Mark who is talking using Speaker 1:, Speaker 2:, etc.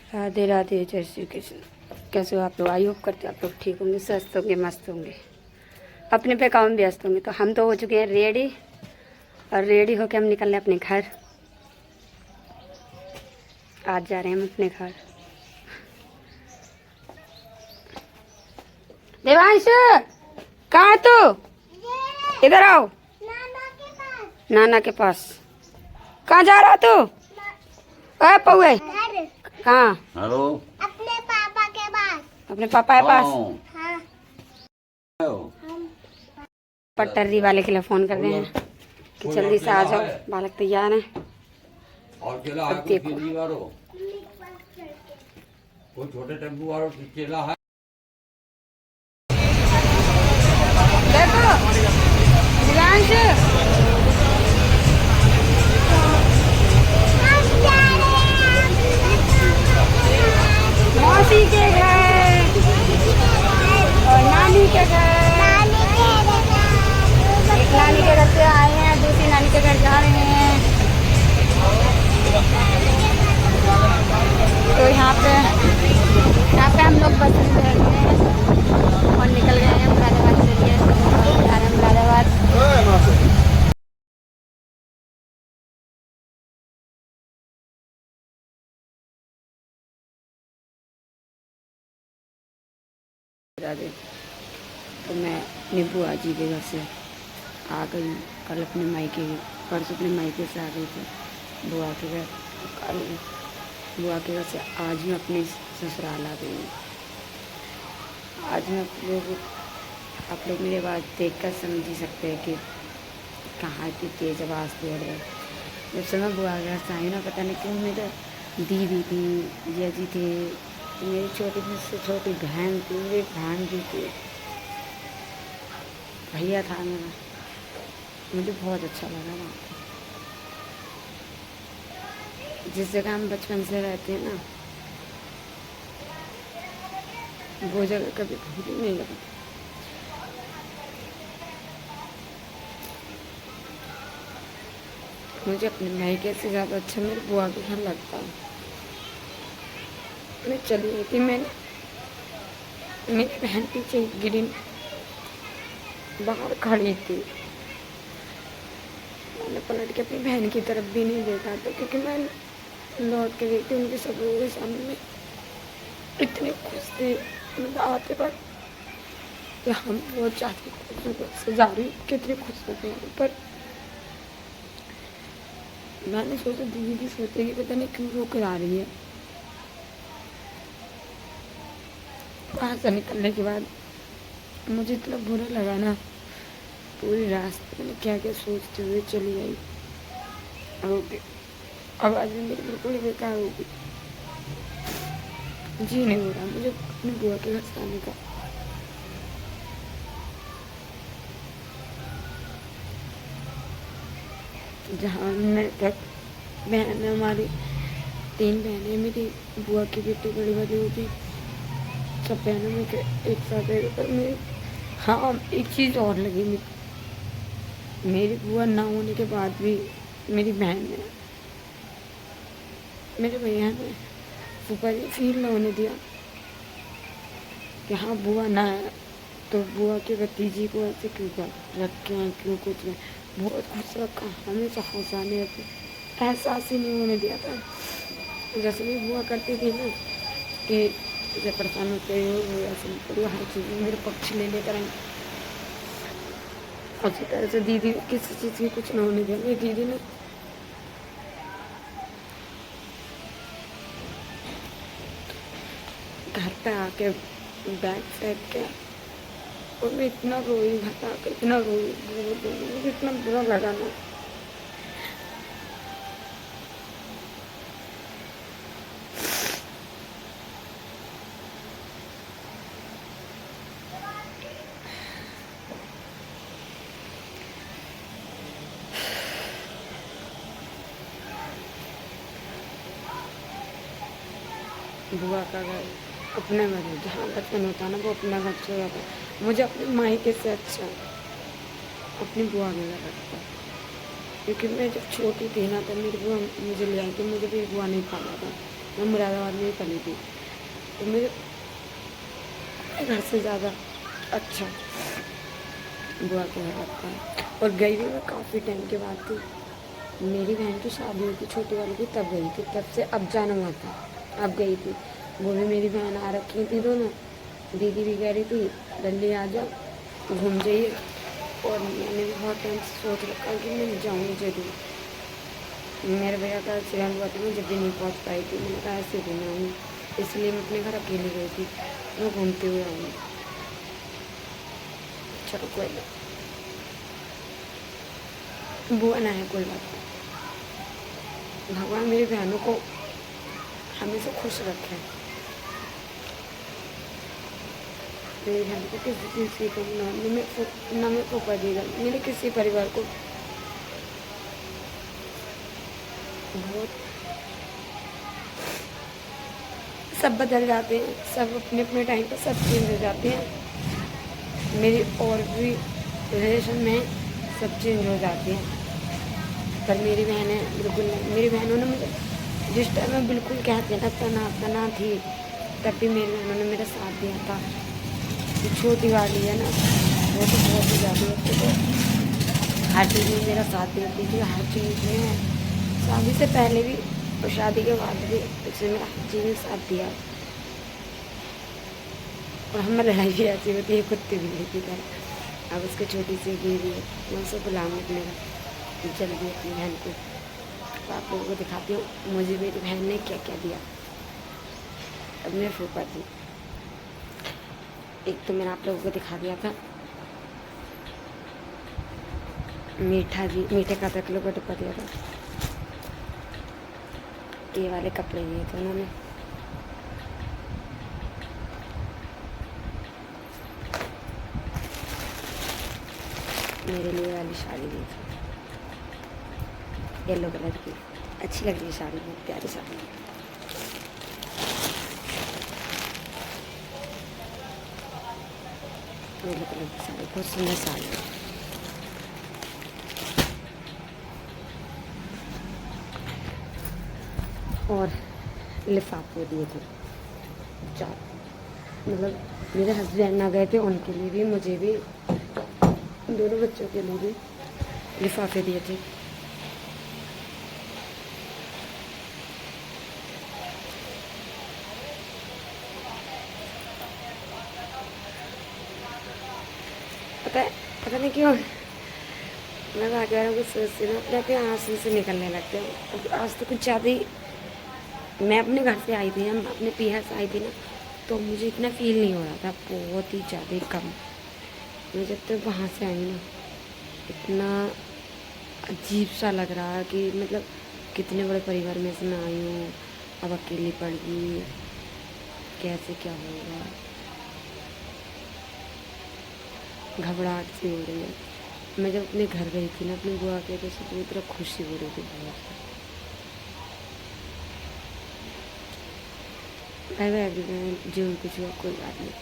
Speaker 1: राधे राधे, जय श्री कृष्ण। कैसे हो आप लोग? आई होप करते आप लोग ठीक होंगे, स्वस्थ होंगे, मस्त होंगे, अपने पे काम व्यस्त होंगे। तो हम तो हो चुके हैं रेडी, और रेडी होके हम निकल रहे अपने घर। आज जा रहे हैं हम अपने घर। देवांश, कहाँ है तू? इधर आओ। नाना के पास। कहाँ जा रहा तू? पौए कहाँ?
Speaker 2: हेलो।
Speaker 1: अपने पापा के पास। अपने पापा के पास? हाँ। पटरी वाले के लिए फोन कर रहे हैं कि जल्दी से आ जाओ, बालक तैयार है।
Speaker 2: और
Speaker 1: अब देखो,
Speaker 2: कोई छोटे टेम्पू वालों चेला है।
Speaker 1: देखो दिव्यांश, मौसी के घर और नानी के घर। एक नानी के घर से आए हैं, दूसरी नानी के घर जा रहे हैं। तो यहाँ पे हम लोग बस में बैठ गए हैं और निकल गए हैं मुरादाबाद के लिए। जा रहे हैं मुरादाबाद। तो मैं अपनी बुआ जी के घर से आ गई। कल अपने मायके, परसों अपने मायके से आ गई थी बुआ के घर। कल बुआ के घर से आज मैं अपने ससुराल आ गई हूँ। आज मैं आप लोग मेरे बात देखकर समझ ही सकते हैं कि कहाँ की तेज आवाज़ बोल रहे। जब से मैं बुआ के घर से आई ना, पता नहीं क्यों मेरे दीदी थी, जिया जी थे, मेरी छोटी मुझसे छोटी बहन थी, मेरी भांजी थी, भैया था मेरा। मुझे बहुत अच्छा लगा वहाँ पे। जिस जगह हम बचपन से रहते हैं ना, वो जगह कभी भूल ही नहीं लगा। मुझे अपने मायके से ज़्यादा अच्छा मेरे बुआ के घर लगता है। मैं चली गई थी, मेरी बहन पीछे गिरी बाहर खड़ी थी। मैंने पलट के अपनी बहन की तरफ भी नहीं देखा था, क्योंकि मैं लौट के देखती उनके सब लोगों के सामने इतने खुश थे मतलब आते पर कि हम बहुत ज़्यादा से जा रही कितने खुश होते हैं। पर मैंने सोचा दीदी भी सोचेगी, पता नहीं क्यों वो करा रही है। वहाँ से निकलने के बाद मुझे इतना बुरा लगा ना, पूरी रास्ते में क्या क्या सोचते हुए चली गई। आवाज़ भी मेरी बिल्कुल ही बेकार हो गई। जी नहीं हो रहा मुझे अपनी बुआ के घर से आने का। जहाँ मैं तक बहन हमारी 3 बहनें, मेरी बुआ की बेटी बड़ी वाली होगी, सब बहनों में एक साथ है। पर मेरी हाँ एक चीज़ और लगी, मेरी बुआ ना होने के बाद भी मेरी बहन ने, मेरे भैया ने फूफा जी फील न होने दिया कि हाँ बुआ ना है तो बुआ के भतीजी को ऐसे क्यों कर रखे हैं, क्यों कुछ नहीं। बहुत खुश रखा, हमेशा हंसाने रखे, एहसास ही नहीं होने दिया था। जैसे भी बुआ करती थी ना कि जैसे परेशान होते हो ऐसे पूरी हर चीज़ में मेरे पक्ष ले लेकर आई। उसी तरह से दीदी किसी चीज़ की कुछ ना होने दिया। मेरी दीदी ने घर पे आके बैग फेंक के और मैं इतना रोई, घर पे आके इतना रोई, मुझे इतना बुरा लगा ना। बुआ का घर अपना घर है, जहाँ बचपन होता है ना वो अपना घर से जाता है। मुझे अपने मायके से अच्छा अपनी बुआ के घर लगता है, क्योंकि मैं जब छोटी थी ना तो मेरी बुआ मुझे ले आई थी, मुझे भी बुआ नहीं पाला था। मैं मुरादाबाद में ही पली थी, तो मेरे घर से ज़्यादा अच्छा बुआ के घर लगता है। और गई भी मैं काफ़ी टाइम के बाद थी। मेरी बहन की शादी हुई थी छोटी वाली की, तब गई थी, तब से अब जाना हुआ था, अब गई थी। वो भी मेरी बहन आ रखी थी दोनों, दीदी भी कह रही थी जल्दी आ जाओ घूम जाइए। और मैंने भी बहुत टाइम से सोच रखा कि मैं जाऊँगी जरूर। मेरे भैया का एक्सीडेंट हुआ था, मैं जब भी नहीं पहुँच पाई थी, मैंने कहा ऐसे भी मैं आऊँगी, इसलिए मैं अपने घर अकेली गई थी, मैं घूमते हुए आऊँगी। चलो कोई नहीं, वो ना है, कोई बात नहीं। भगवान मेरी बहनों को हमेशा खुश रखे। मेरी बहन को किसी चीज़ की कमी ना हो, ना मैं फूफा देगा मेरे किसी परिवार को। बहुत सब बदल जाते हैं, सब अपने अपने टाइम पर सब चेंज हो जाते हैं। मेरी और भी रिलेशन में सब चेंज हो जाते हैं, पर मेरी बहनें बिल्कुल नहीं। मेरी बहनों ने मुझे जिस टाइम में बिल्कुल कहते हैं ना तना थी, तब भी मेरी बहनों ने मेरा साथ दिया था। जो छोटी वाली है ना, वो तो बहुत ही ज़्यादा है, तो हर चीज़ में मेरा साथ देती थी, हर चीज़ में, शादी से पहले भी और शादी के बाद भी उसने मेरा हर चीज़ में साथ दिया। और हमारी लड़ाई भी ऐसी होती है कुत्ते बिल्ली की तरह। अब उसकी छोटी सी बेबी है, मैं उसे बुलाऊंगी मेरा जल्दी अपनी बहन को। तो आप लोगों को दिखाती हूँ मुझे मेरी बहन ने क्या क्या दिया। अब मैं फूफा थी, एक तो मैंने आप लोगों को दिखा दिया था मीठा जी, मीठे का 10 किलो का डिब्बा दिया था। ये वाले कपड़े दिए थे उन्होंने। मेरे लिए वाली साड़ी दी थी येलो कलर की, अच्छी लग रही है साड़ी, बहुत प्यारी साड़ी है। येलो कलर की साड़ी बहुत सुंदर साड़ी है। और लिफाफे दिए थे 4, मतलब मेरे हस्बैंड ना गए थे, उनके लिए भी, मुझे भी, दोनों बच्चों के लिए भी लिफाफे दिए थे। पता नहीं क्यों मैं बाहर कुछ सोचती ना, अपने अपने आंसू से निकलने लगते हैं। आज तो कुछ ज़्यादा ही, मैं अपने घर से आई थी, हम अपने पीहर से आई थी ना, तो मुझे इतना फील नहीं हो रहा था, बहुत ही ज़्यादा कम। मैं जब तक वहाँ से आई ना, इतना अजीब सा लग रहा है कि मतलब कितने बड़े परिवार में से मैं आई हूँ, अब अकेली पड़ गई, कैसे क्या होगा, घबराहट सी हो रही है। मैं जब अपने घर गई थी ना, अपनी बुआ के, तो सच में इतना खुशी हो रही थी बहुत। बाय बाय एवरीवन, जो कुछ हुआ कोई बात नहीं।